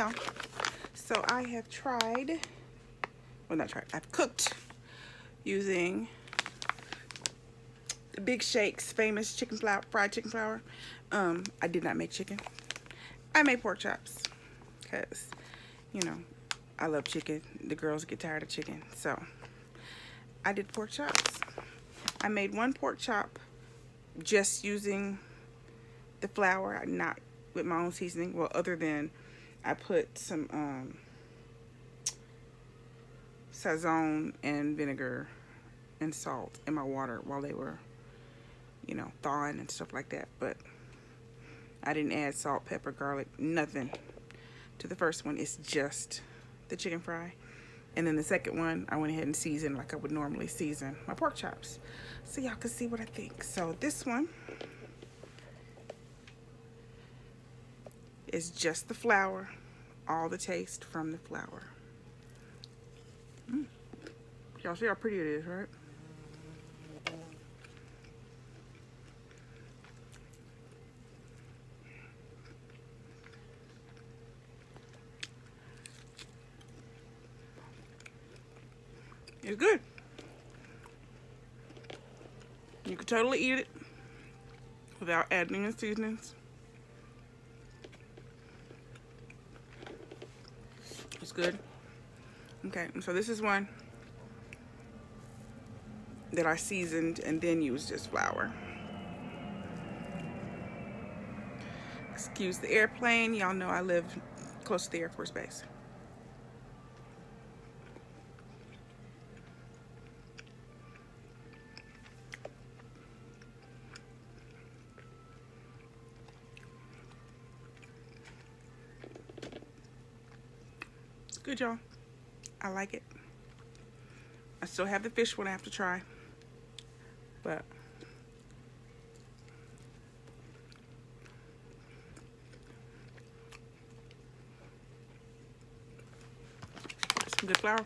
y'all. So I have tried, well not tried, I've cooked using the Big Shake's famous chicken flour, fried chicken flour. I did not make chicken. I made pork chops because, you know, I love chicken. The girls get tired of chicken. So I did pork chops. I made one pork chop just using the flour, not with my own seasoning. Well, other than I put some Sazon and vinegar and salt in my water while they were, you know, thawing and stuff like that. But I didn't add salt, pepper, garlic, nothing to the first one. It's just the chicken fry. And then the second one, I went ahead and seasoned like I would normally season my pork chops. So y'all can see what I think. So this one is just the flour, all the taste from the flour. Y'all see how pretty it is, right? It's good. You can totally eat it without adding any seasonings. It's good. Okay, so this is one that I seasoned and then used just flour. Excuse the airplane. Y'all know I live close to the Air Force Base. It's good, y'all. I like it. I still have the fish one I have to try, but some good flour.